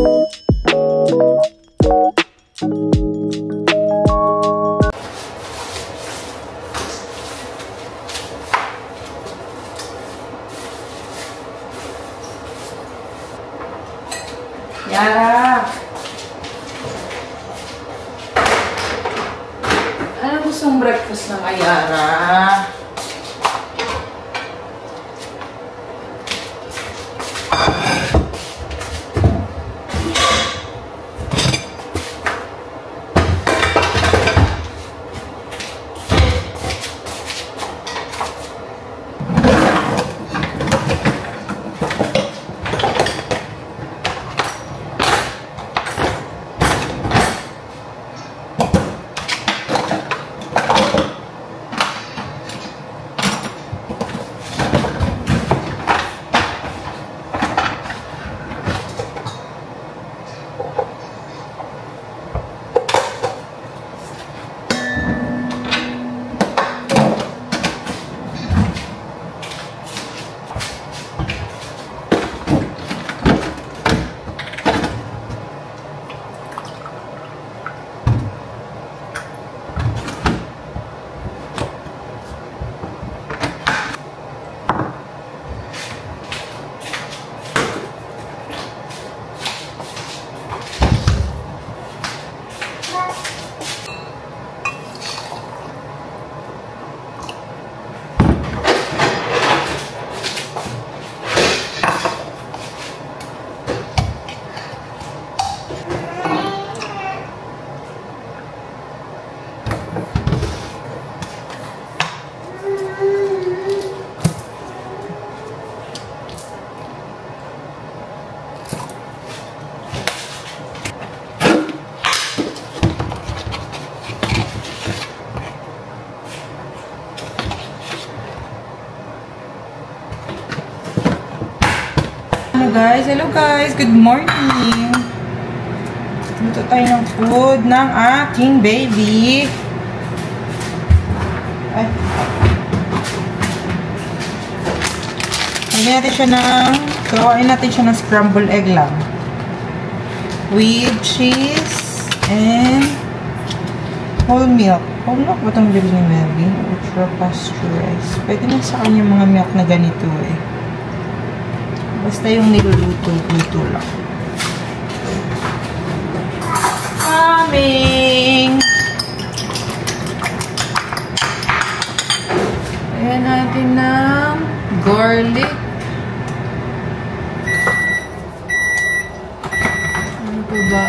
Yara! Ano gustong breakfast ng Ayara? Hello guys, good morning. Luto tayo ng food ng aking baby. Ay. Gawin natin siya ng scrambled egg lang. With cheese and whole milk. Whole milk ba itong bili ni Melby? Ultra pasteurized. Pwede na sa kanya mga milk na ganito eh. Basta yung niluluto-luto lang. Coming! Ayan natin ng garlic. Ano pa ba?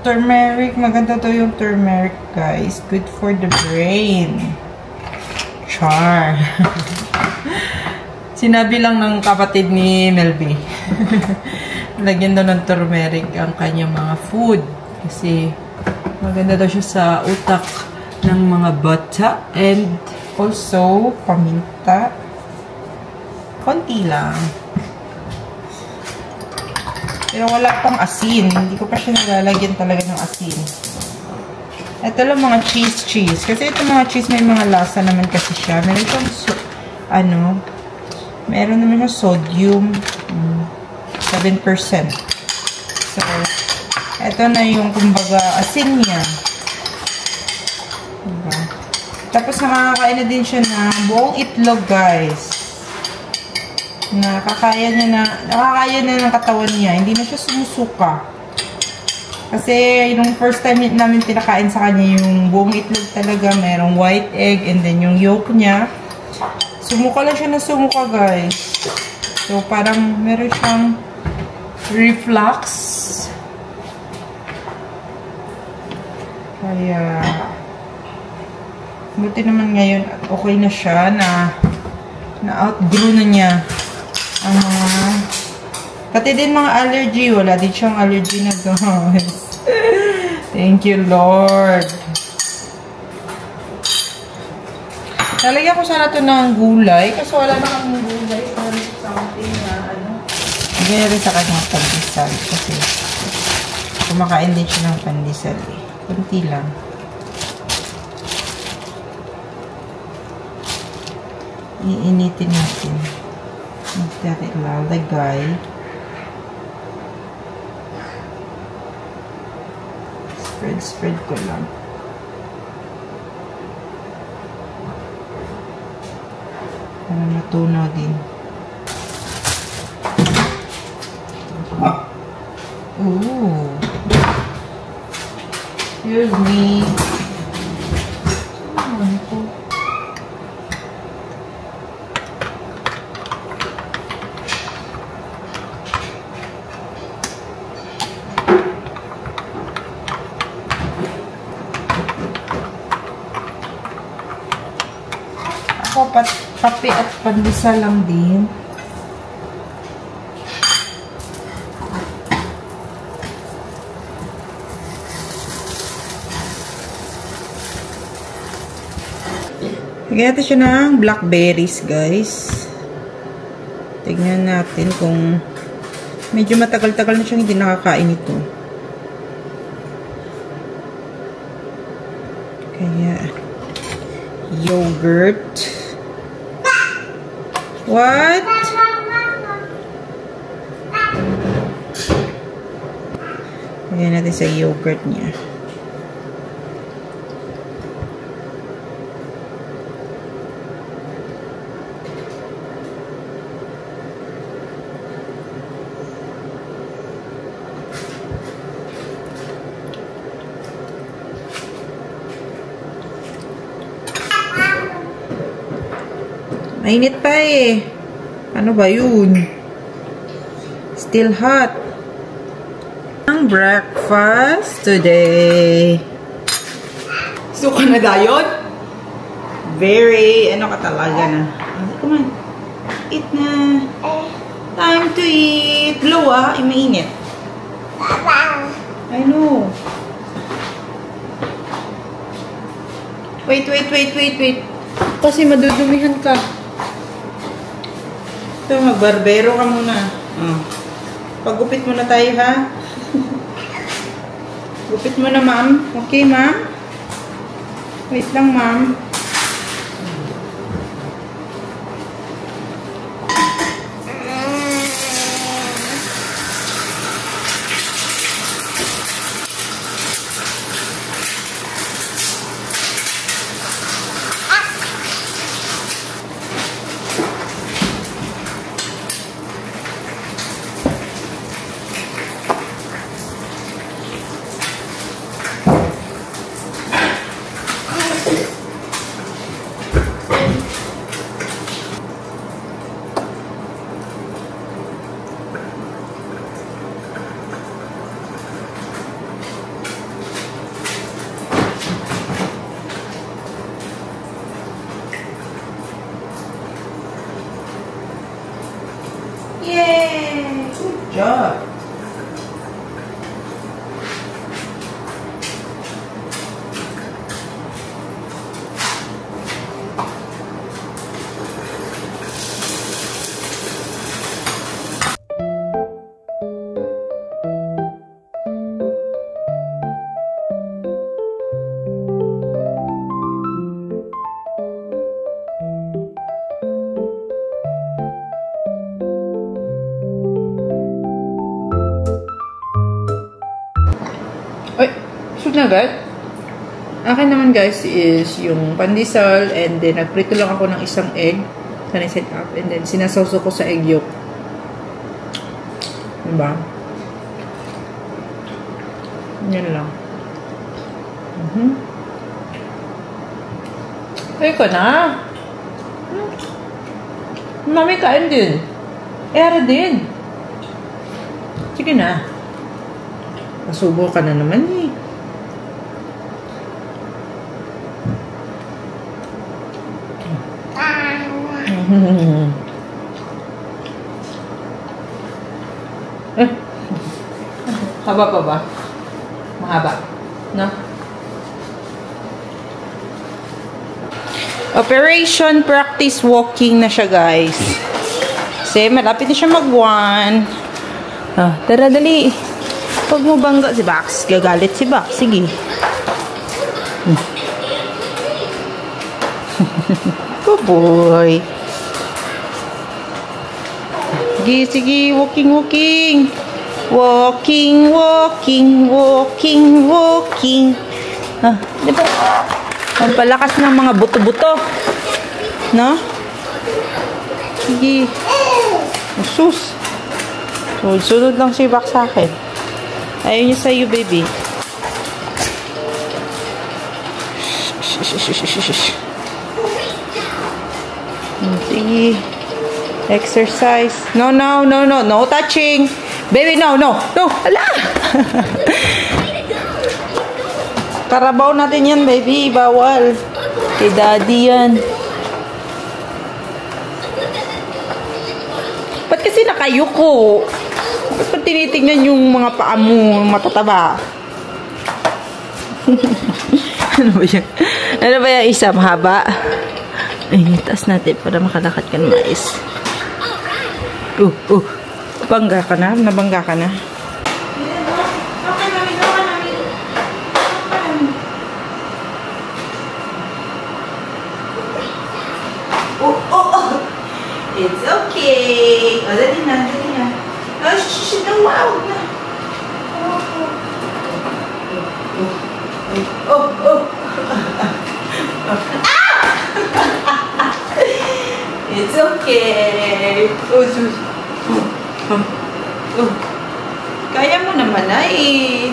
Turmeric. Maganda to yung turmeric, guys. Good for the brain. Char. Sinabi lang ng kapatid ni Melby. Lagyan daw ng turmeric ang kanyang mga food. Kasi maganda daw siya sa utak ng mga bata. And also, paminta. Konti lang. Pero wala pang asin. Hindi ko pa siya nalalagyan talaga ng asin. Ito lang mga cheese. Kasi ito mga cheese may mga lasa naman kasi siya. Meron itong meron naman yung sodium 7%. So, ito na yung kumbaga asin niya. Diba? Tapos nakakain na din siya ng buong itlog, guys. Nakakaya na ng katawan niya. Hindi na siya sumusuka. Kasi yung first time namin pinakain sa kanya yung buong itlog talaga. Merong white egg and then yung yolk niya. Sumuka lang siya na sumuka, guys. So, parang meron siyang reflux. Kaya, buti naman ngayon at okay na siya na-outgrow na niya ang mga pati din mga allergy. Wala din siyang allergy na, guys. Thank you, Lord. Lalagyan ko sana ito ng gulay. Kasi wala na kang gulay. Something na Lagyan natin sa kanyang pandesal. Kasi kumakain din siya ng pandesal eh. Kunti lang. Iinitin natin. Natin lalagay. Spread ko lang. Para matunaw din. Ooh. Here's me. Ako kape at pandesal lang din. Lagyan natin siya ng blackberries, guys. Tignan natin kung medyo matagal-tagal na siyang hindi nakakain ito. Kaya yogurt. What? Lagyan natin sa yogurt niya. Mainit pa eh. Ano ba yun? Still hot. Ang breakfast today. Suka na dayon? Very, ano ka talaga na. Come on. Eat na. Time to eat. Blow ah. Mainit. I know. Wait. Kasi madudumihan ka. Ito, magbarbero ka muna. Paggupit muna tayo, ha? Gupit mo na, ma'am. Okay, ma'am? Wait lang, ma'am. Yay! Good job! Ay, shoot na agad. Akin naman guys is yung pandesal and then nagprito lang ako ng isang egg na set up and then sinasawso ko sa egg yolk. Diba? Yan lang. Ay ka na. Mami kain din. Era din. Sige na. Masubo ka na naman eh. Haba pa ba? Mahaba. No? Operation practice walking na siya guys. Kasi malapit na siya mag-1. Tara dali. Pag mo bangga si Bax, gagalit si Bax. Sige. Good boy. Sige, walking. Walking, walking, walking, walking. Ah, di ba? Pampalakas ng mga buto-buto. No? Sige. Sus. Sunod lang si Bak sa akin. Ayaw niya sa'yo, baby. Sige. Exercise. No, no, no, no. No touching. Baby, no, no. No. Ala! Karabaw natin yan, baby. Bawal. Kay daddy yan. Ba't kasi nakayuko? Ba't pa tinitingnan yung mga paa mo, matataba? Ano ba yan? Ano ba yung isa? Mahaba? Ay, taas natin para makalakad ka ng mais. Bangga ka na? Nabangga ka na? It's okay. O, dali na, dali na. Oh, shh, wow na. Oh. It's okay. Kaya mo naman ay.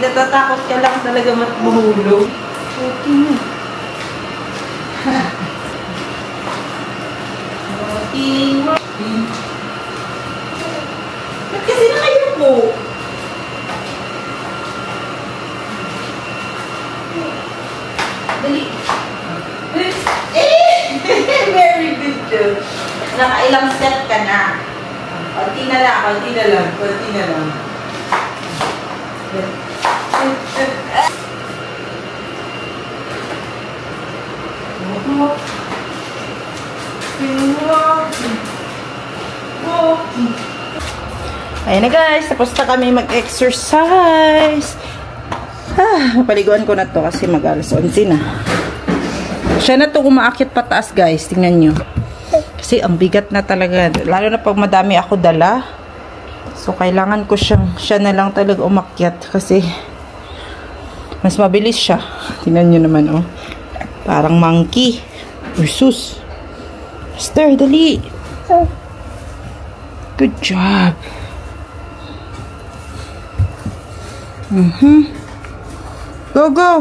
Natatakot ka lang talaga mahulog. Okay na. Ba't kasi nakayuko? Dali. Very good job. Nakailang step ka na. Konti na lang, konti na lang, konti na lang. Ayan na guys, tapos na kami mag-exercise. Paliguan ko na to kasi mag-alas 11 na. Siya na to umaakit pataas guys, tingnan nyo. Kasi ang bigat na talaga, lalo na pag madami ako dala. So kailangan ko siya na lang talaga umakyat kasi mas mabilis siya. Tingnan nyo naman oh. Parang monkey. Versus. Stir, dali. Good job. Go, go.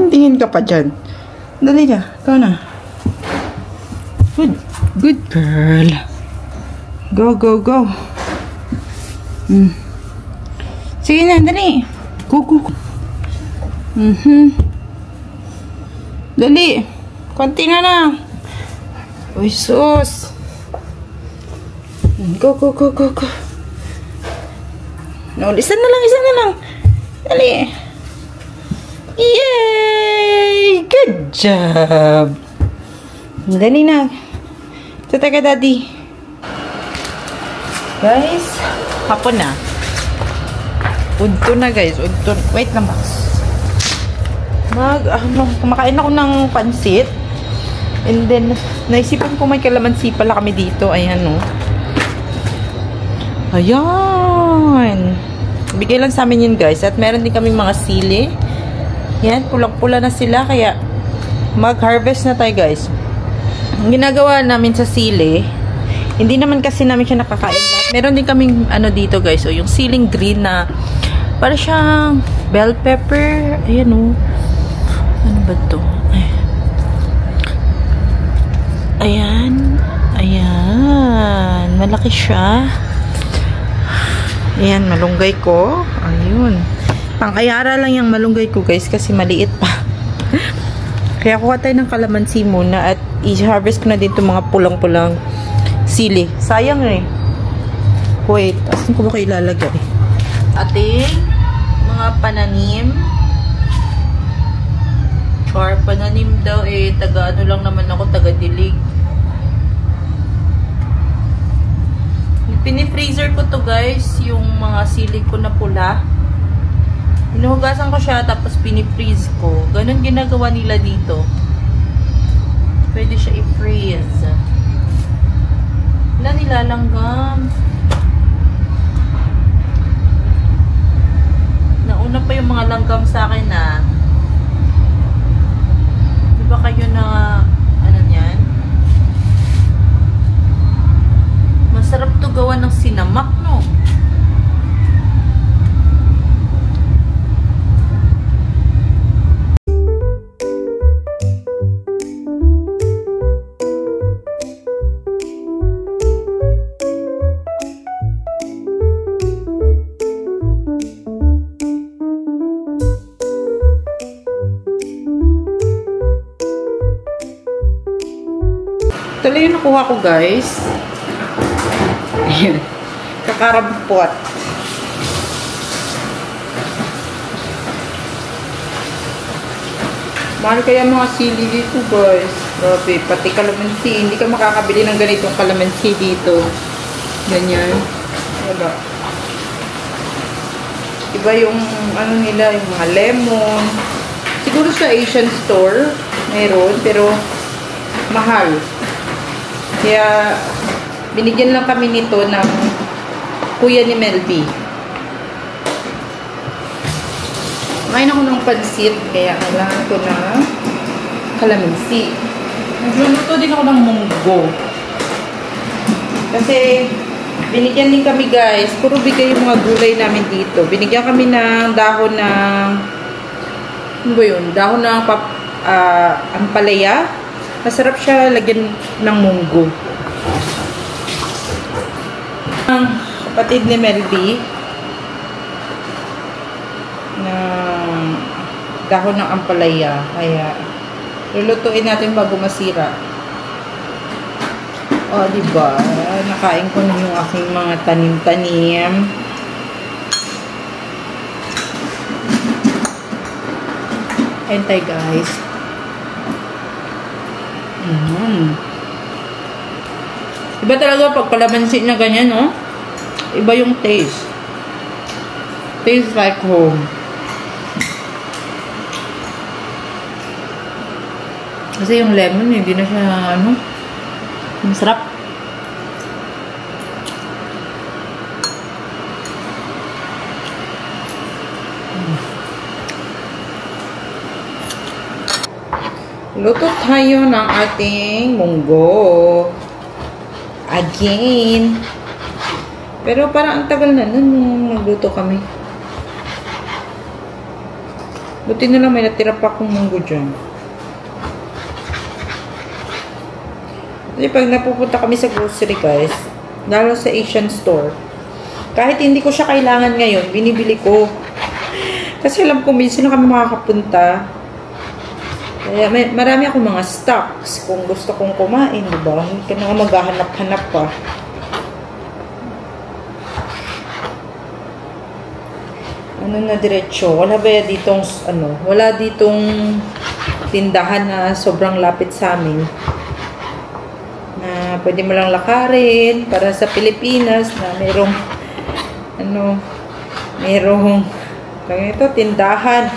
Tingin ka pa dyan. Dali na. Go na. Good. Good girl. Go, go, go. Sige na, dali. Go, go, go. Dali. Konti na lang. Uy, sus. Go, go, go, go, go. No, isa na lang, isa na lang. Dali. Yay! Good job. Dali na. Tata ka, daddy. Guys, hapon na. Udto na, guys. Udto. Wait lang, box. Kumakain ako ng pansit. And then, naisipan ko may kalamansi pala kami dito. Ayan, no. Ayan. Bigay lang sa amin yun, guys. At meron din kaming mga sili. Yan, pulang-pula na sila. Kaya, mag-harvest na tayo, guys. Ang ginagawa namin sa sili, hindi naman kasi namin siya nakakain lahat. Meron din kaming, ano dito, guys. O, yung siling green na, para siyang bell pepper. Ayan, o. Ano ba ito? Ayan. Ayan. Malaki siya. Ayan, malunggay ko. Ayun. Pang-ayara lang yung malunggay ko, guys, kasi maliit pa. Kaya kuha tayo ng kalamansi muna at i-harvest ko na din itong mga pulang-pulang sili. Sayang eh. Wait, asan ko ba kayo ilalagay? Ating mga pananim. Or pananim daw eh, taga-ano lang naman ako, taga-dilig. Pini-freezer ko to, guys, yung mga sili ko na pula. Hinuhugasan ko siya, tapos pini-freeze ko. Ganon ginagawa nila dito. Pwede siya i-freeze. Wala nilalanggam. Nauna pa yung mga langgam sa akin na. Di ba kayo na ano yan? Masarap to gawa ng sinamak, no? Ito lang yung nakuha ko, guys. Ayun. Kakarampot. Mahal kaya mga sili dito, guys. Grabe, pati kalamansi. Hindi ka makakabili ng ganitong kalamansi dito. Ganyan. Wala. Iba yung ano nila, yung mga lemon. Siguro sa Asian store, mayroon, pero mahal. Kaya, binigyan lang kami nito ng kuya ni Melby. Kumain ako ng pansit, kaya kailangan ko na kalamansi. Nagluluto din ako ng munggo. Kasi, binigyan din kami, guys. Puro bigay yung mga gulay namin dito. Binigyan kami ng dahon ng, ano ba yun? Dahon ng ampalaya. Masarap siya lagyan ng munggo. Ang kapatid ni Melby na dahon ng ampalaya. Kaya lulutuin natin bago masira. O, diba? Nakain ko na yung aking mga tanim-tanim. Hintay, guys. Iba talaga pag kalamansi na ganyan, no? Iba yung taste. Tastes like home. Kasi yung lemon, hindi na siya, ano, masarap. Luto tayo ng ating munggo. Again. Pero parang ang tagal na nun nung nagluto kami. Buti na lang may natira pa akong munggo dyan. Kasi pag napupunta kami sa grocery, guys, lalo sa Asian store, kahit hindi ko siya kailangan ngayon, binibili ko. Kasi alam ko, minsan na kami makakapunta. Kaya marami akong mga stocks kung gusto kong kumain, diba? Hindi ka na maghahanap-hanap pa. Ano na diretsyo? Wala ba ditong, ano, wala ditong tindahan na sobrang lapit sa amin. Na pwede mo lang lakarin para sa Pilipinas na merong, ano, merong, ganito, tindahan.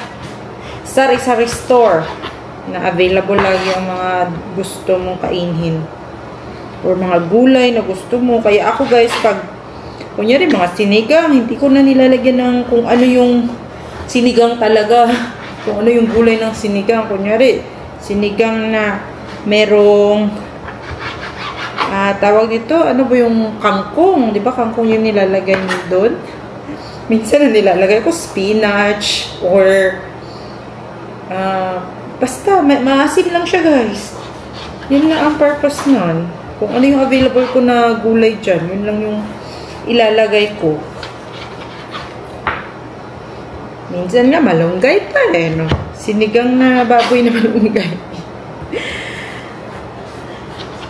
Sari-sari store na available lagi ang mga gusto mong kainin or mga gulay na gusto mo. Kaya ako, guys, pag kunyari mga sinigang, hindi ko na nilalagyan ng kung ano yung sinigang talaga, kung ano yung gulay ng sinigang. Kunyari sinigang na merong tawag dito, ano ba yung kangkong, di ba? Kangkong yung nilalagay mo doon. Minsan na nilalagay ko spinach or basta, maasim lang siya, guys. Yun lang ang purpose nun. Kung ano yung available ko na gulay dyan, yun lang yung ilalagay ko. Minsan nga, malunggay pa eh, no? Sinigang na baboy na malunggay.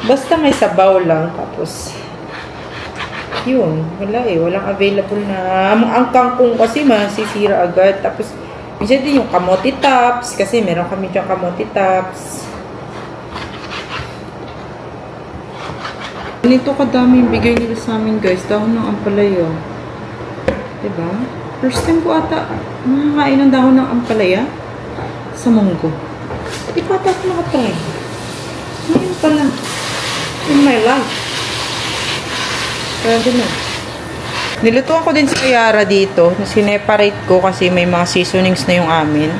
Basta may sabaw lang, tapos yun, wala eh. Walang available na. Ang kangkong kasi masisira agad. Tapos, minsan din yung kamote tops. Kasi meron kami dyan kamote tops. Ganito kadami yung bigay nila sa amin, guys. Dahon ng ampalaya. Diba? First time ko ata makakain ng dahon ng ampalaya sa munggo. Di pa ata ako nakatry. Ngayon pala. In my life. Pwede na. Nilutuan ko din si Yara dito. Sineparate ko kasi may mga seasonings na yung amin.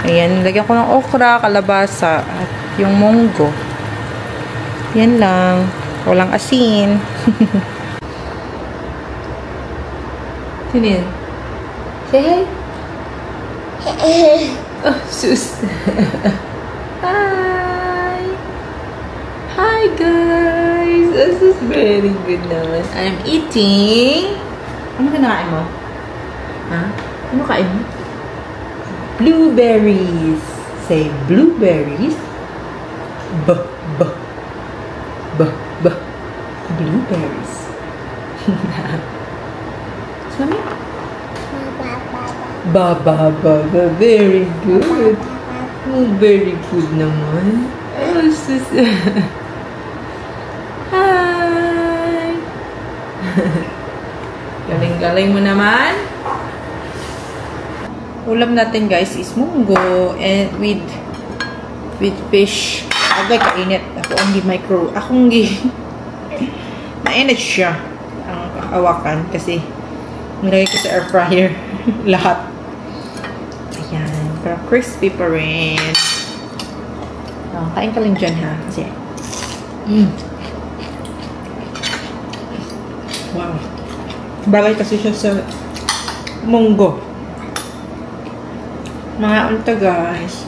Ayan, lagyan ko ng okra, kalabasa, at yung munggo. Yan lang. Walang asin. Sino yan? Say hi. Oh, sus. Hi. Hi, guys. This is very good naman. I'm eating. Ano kinakain mo? Ha? Ano kain mo? Blueberries. Say blueberries. Blueberries. Sami? Baba. Very good. Oh, very good naman. Oh, sus. Hi. Galing-galing mo naman. Ulam natin guys is munggo and with fish. Agay kainit. Akong mainit siya ang awakan kasi nilagay ko sa air fryer lahat. Ayan. Pero crispy pa rin. Oh, kain ka lang dyan ha. Kasi wow. Bagay kasi siya sa munggo. Mga unta guys.